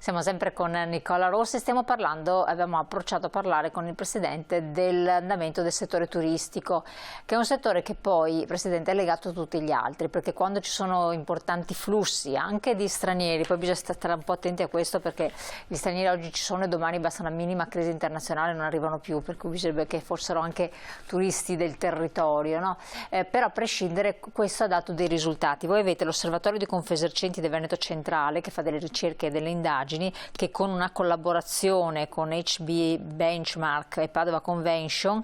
Siamo sempre con Nicola Rossi, abbiamo approcciato a parlare con il Presidente dell'andamento del settore turistico, che è un settore che poi, Presidente, è legato a tutti gli altri, perché quando ci sono importanti flussi anche di stranieri, poi bisogna stare un po' attenti a questo perché gli stranieri oggi ci sono e domani basta una minima crisi internazionale e non arrivano più, per cui bisognerebbe che fossero anche turisti del territorio, no? Però a prescindere questo ha dato dei risultati. Voi avete l'Osservatorio di Confesercenti del Veneto Centrale che fa delle ricerche e delle indagini, che con una collaborazione con HB Benchmark e Padova Convention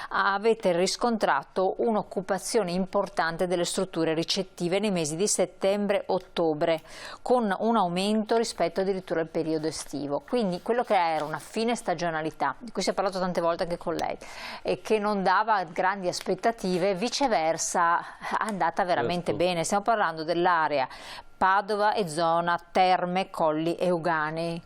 avete riscontrato un'occupazione importante delle strutture ricettive nei mesi di settembre-ottobre, con un aumento rispetto addirittura al periodo estivo. Quindi quello che era una fine stagionalità, di cui si è parlato tante volte anche con lei, e che non dava grandi aspettative, viceversa è andata veramente bene. Stiamo parlando dell'area Padova e zona Terme, Colli Euganei.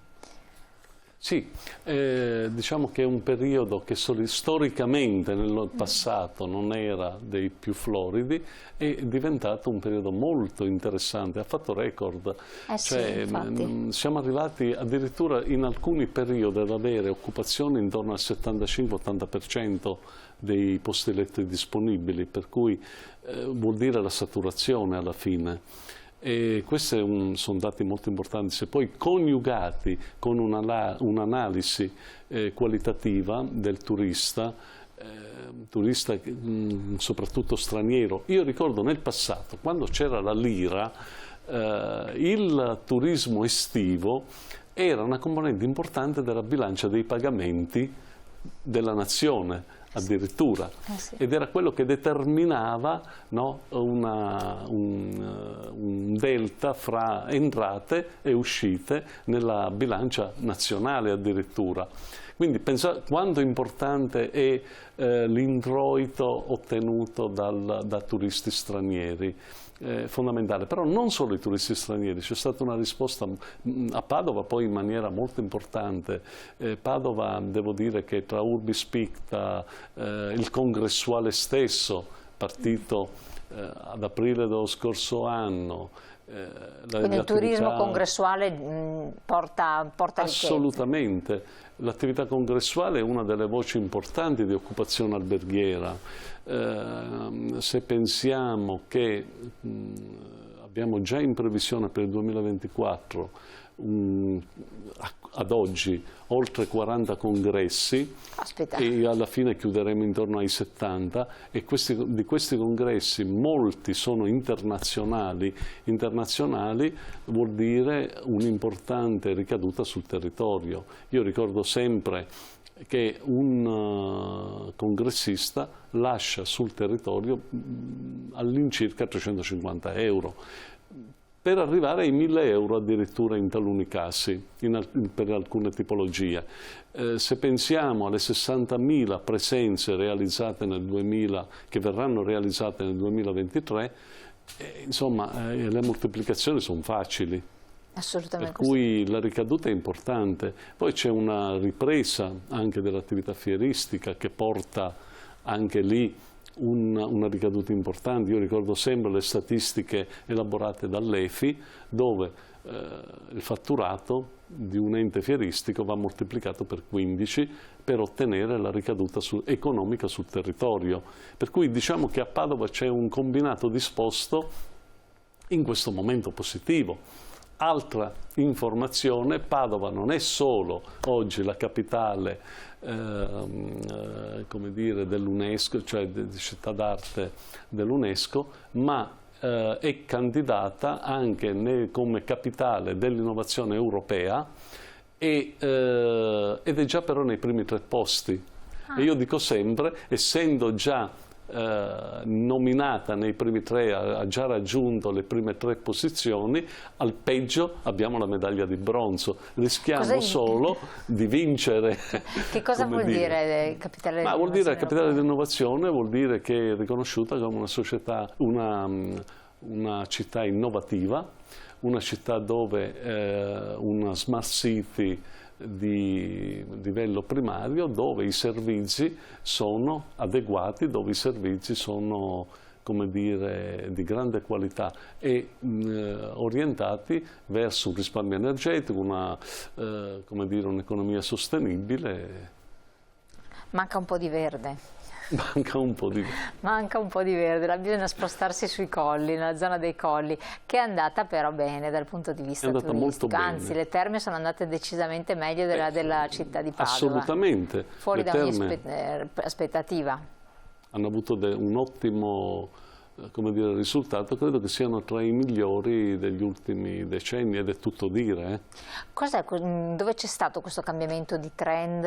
Sì, diciamo che è un periodo che storicamente nel passato non era dei più floridi, è diventato un periodo molto interessante, ha fatto record. Sì, siamo arrivati addirittura in alcuni periodi ad avere occupazione intorno al 75-80% dei posti letto disponibili, per cui vuol dire la saturazione alla fine. E questi sono dati molto importanti. Se poi coniugati con un'analisi qualitativa del turista soprattutto straniero. Io ricordo nel passato, quando c'era la lira, il turismo estivo era una componente importante della bilancia dei pagamenti della nazione, addirittura, ed era quello che determinava, no, un delta fra entrate e uscite nella bilancia nazionale addirittura. Quindi pensate quanto importante è l'introito ottenuto da turisti stranieri. Fondamentale, però non solo i turisti stranieri, c'è stata una risposta a Padova poi in maniera molto importante. Padova, devo dire che tra Urbis Picta, il congressuale stesso, partito ad aprile dello scorso anno. Quindi il turismo congressuale porta ricchezza. Assolutamente, l'attività congressuale è una delle voci importanti di occupazione alberghiera. Se pensiamo che abbiamo già in previsione per il 2024 ad oggi oltre 40 congressi, e alla fine chiuderemo intorno ai 70, e di questi congressi molti sono internazionali. Internazionali vuol dire un'importante ricaduta sul territorio. Io ricordo sempre che un congressista lascia sul territorio all'incirca 350 euro, per arrivare ai 1000 euro addirittura in taluni casi, per alcune tipologie. Se pensiamo alle 60.000 presenze realizzate nel 2000, che verranno realizzate nel 2023, insomma le moltiplicazioni sono facili. Assolutamente. Per cui la ricaduta è importante. Poi c'è una ripresa anche dell'attività fieristica che porta anche lì una ricaduta importante. Io ricordo sempre le statistiche elaborate dall'EFI, dove il fatturato di un ente fieristico va moltiplicato per 15 per ottenere la ricaduta economica sul territorio. Per cui diciamo che a Padova c'è un combinato disposto in questo momento positivo. Altra informazione: Padova non è solo oggi la capitale come dire, dell'UNESCO, cioè di città d'arte dell'UNESCO, ma è candidata anche come capitale dell'innovazione europea ed è già però nei primi 3 posti. E io dico sempre, essendo già nominata nei primi 3, ha già raggiunto le prime 3 posizioni, al peggio abbiamo la medaglia di bronzo, rischiamo solo di vincere. Che cosa vuol dire capitale dell'innovazione? Vuol dire capitale dell'innovazione, vuol dire che è riconosciuta come una società, una città innovativa, una città dove una smart city di livello primario, dove i servizi sono adeguati, dove i servizi sono come dire, di grande qualità e orientati verso un risparmio energetico, come dire, un'economia sostenibile. Manca un po' di verde. Manca un po' di verde. Manca un po' di verde, bisogna spostarsi sui colli, nella zona dei colli, che è andata però bene dal punto di vista turistico. Molto bene. Anzi, le terme sono andate decisamente meglio della città di Padova. Assolutamente. Fuori da ogni aspettativa. Hanno avuto un ottimo, come dire, risultato, credo che siano tra i migliori degli ultimi decenni, ed è tutto dire. Dove c'è stato questo cambiamento di trend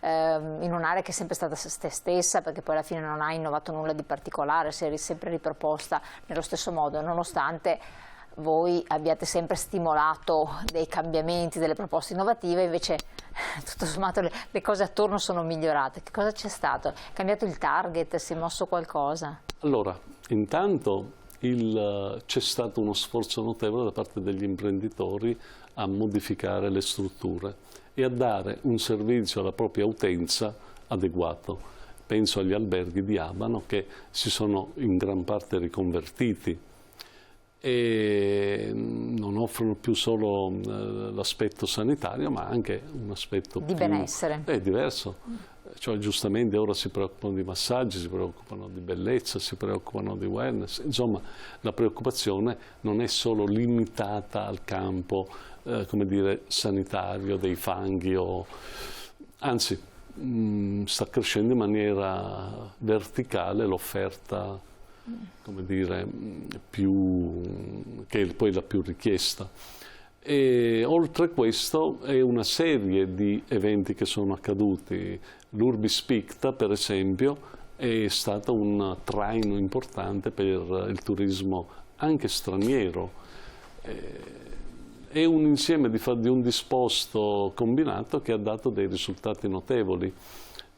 in un'area che è sempre stata se stessa, perché poi alla fine non ha innovato nulla di particolare, si è sempre riproposta nello stesso modo, nonostante voi abbiate sempre stimolato dei cambiamenti, delle proposte innovative, invece tutto sommato le cose attorno sono migliorate. Che cosa c'è stato? È cambiato il target? Si è mosso qualcosa? Allora, intanto c'è stato uno sforzo notevole da parte degli imprenditori a modificare le strutture e a dare un servizio alla propria utenza adeguato. Penso agli alberghi di Abano che si sono in gran parte riconvertiti e non offrono più solo l'aspetto sanitario, ma anche un aspetto di benessere. Diverso. Cioè, giustamente ora si preoccupano di massaggi, si preoccupano di bellezza, si preoccupano di wellness. Insomma, la preoccupazione non è solo limitata al campo, come dire, sanitario, dei fanghi, anzi, sta crescendo in maniera verticale l'offerta, come dire, che è poi la più richiesta. E oltre questo è una serie di eventi che sono accaduti. L'Urbis Picta, per esempio, è stato un traino importante per il turismo anche straniero. È un insieme di un disposto combinato che ha dato dei risultati notevoli.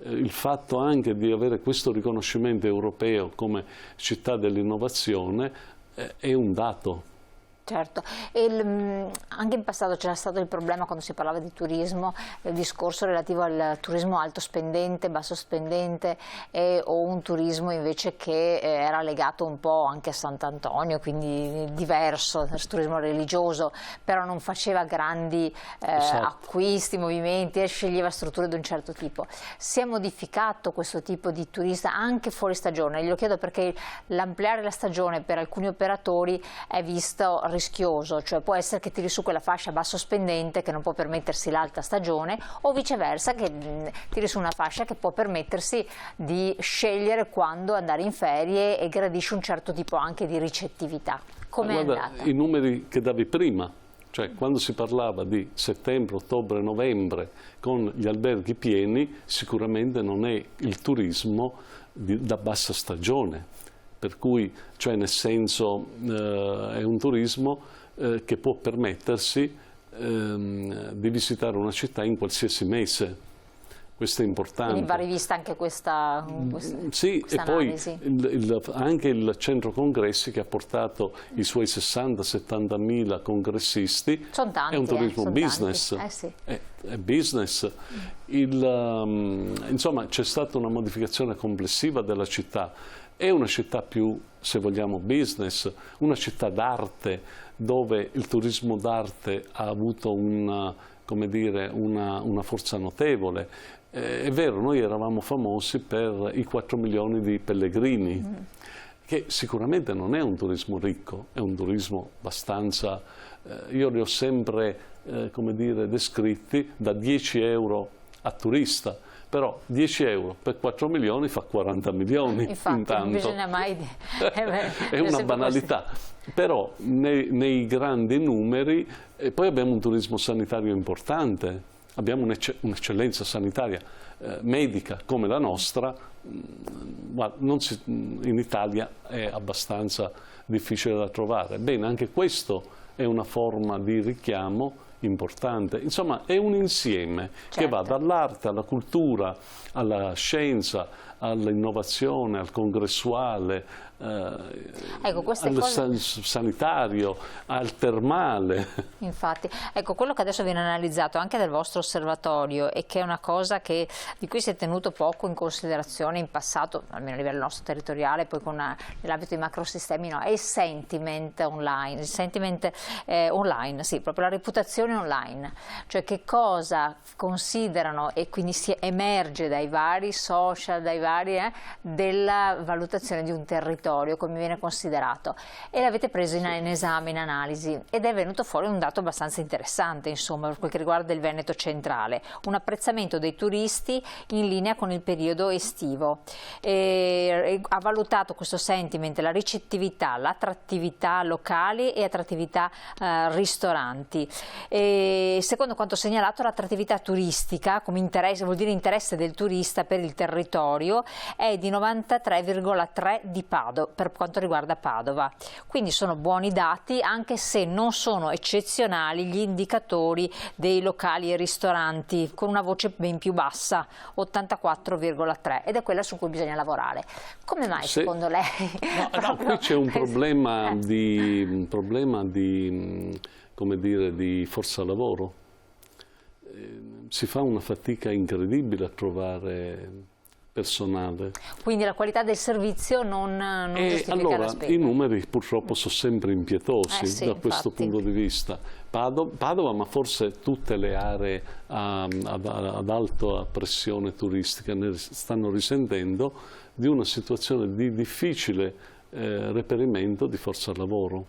Il fatto anche di avere questo riconoscimento europeo come città dell'innovazione è un dato. Certo, anche in passato c'era stato il problema quando si parlava di turismo, il discorso relativo al turismo alto spendente, basso spendente o un turismo invece che era legato un po' anche a Sant'Antonio, quindi diverso dal turismo religioso, però non faceva grandi acquisti, movimenti, sceglieva strutture di un certo tipo. Si è modificato questo tipo di turista anche fuori stagione? Glielo chiedo perché l'ampliare la stagione per alcuni operatori è visto rischioso, cioè può essere che tiri su quella fascia basso spendente che non può permettersi l'alta stagione, o viceversa che tiri su una fascia che può permettersi di scegliere quando andare in ferie e gradisce un certo tipo anche di ricettività. Come è andata? I numeri che davi prima, cioè quando si parlava di settembre, ottobre, novembre con gli alberghi pieni, sicuramente non è il turismo da bassa stagione. Per cui, cioè nel senso, è un turismo che può permettersi di visitare una città in qualsiasi mese. Questo è importante. Quindi va rivista anche questa sì, e analisi. Poi anche il centro congressi che ha portato i suoi 60-70 mila congressisti. Sono tanti, è un turismo business. Sì. È business. Insomma, c'è stata una modificazione complessiva della città. È una città più, se vogliamo, business, una città d'arte dove il turismo d'arte ha avuto una forza notevole. È vero, noi eravamo famosi per i 4 milioni di pellegrini, che sicuramente non è un turismo ricco, è un turismo abbastanza, io li ho sempre, come dire, descritti da 10 euro a turista. Però 10 euro per 4 milioni fa 40 milioni. Infatti, intanto. Non bisogna mai è una banalità. Però nei grandi numeri, poi abbiamo un turismo sanitario importante, abbiamo un'eccellenza sanitaria medica come la nostra, in Italia è abbastanza difficile da trovare. Bene, anche questo è una forma di richiamo importante. Insomma, è un insieme che va dall'arte alla cultura, alla scienza, all'innovazione, al congressuale, ecco, al sanitario, al termale. Infatti, ecco, quello che adesso viene analizzato anche dal vostro osservatorio e che è una cosa di cui si è tenuto poco in considerazione in passato, almeno a livello nostro territoriale, poi nell'ambito dei macrosistemi, no, è il sentiment online, online, sì, proprio la reputazione online, cioè che cosa considerano, e quindi si emerge dai vari social, dai vari della valutazione di un territorio, come viene considerato, e l'avete preso in esame, in analisi, ed è venuto fuori un dato abbastanza interessante, insomma, per quel che riguarda il Veneto centrale, un apprezzamento dei turisti in linea con il periodo estivo. Ha valutato questo sentiment, la ricettività, l'attrattività locali e attrattività ristoranti. Secondo quanto segnalato, l'attrattività turistica, come interesse, vuol dire interesse del turista per il territorio, è di 93,3 di Padova, per quanto riguarda Padova. Quindi sono buoni dati, anche se non sono eccezionali gli indicatori dei locali e ristoranti, con una voce ben più bassa, 84,3, ed è quella su cui bisogna lavorare. Come mai secondo lei? No, qui c'è un problema come dire, di forza lavoro. Si fa una fatica incredibile a trovare personale. Quindi la qualità del servizio non giustifica allora, la spesa. I numeri purtroppo sono sempre impietosi sì, da questo punto di vista. Padova, ma forse tutte le aree ad alta pressione turistica ne stanno risentendo di una situazione di difficile reperimento di forza lavoro,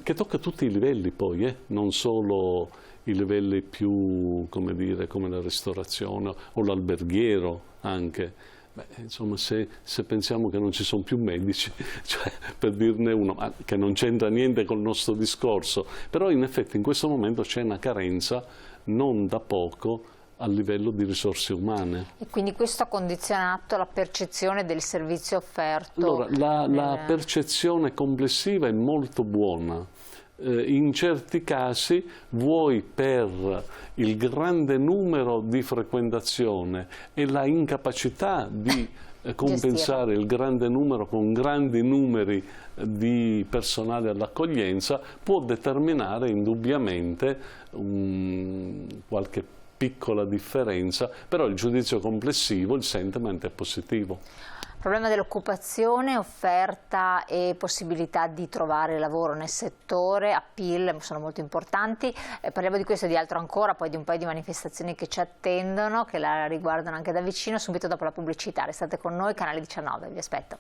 che tocca tutti i livelli poi, non solo i livelli più, come dire, come la ristorazione o l'alberghiero anche. Beh, insomma, se pensiamo che non ci sono più medici, cioè, per dirne uno, che non c'entra niente col nostro discorso, però in effetti in questo momento c'è una carenza non da poco a livello di risorse umane. E quindi questo ha condizionato la percezione del servizio offerto? Allora, la percezione complessiva è molto buona. In certi casi, vuoi per il grande numero di frequentazione e la incapacità di compensare il grande numero con grandi numeri di personale all'accoglienza, può determinare indubbiamente qualche piccola differenza, però il giudizio complessivo, il sentiment è positivo. Il problema dell'occupazione, offerta e possibilità di trovare lavoro nel settore, appeal, sono molto importanti. Parliamo di questo e di altro ancora, poi di un paio di manifestazioni che ci attendono, che la riguardano anche da vicino, subito dopo la pubblicità. Restate con noi, Canale 19, vi aspetto.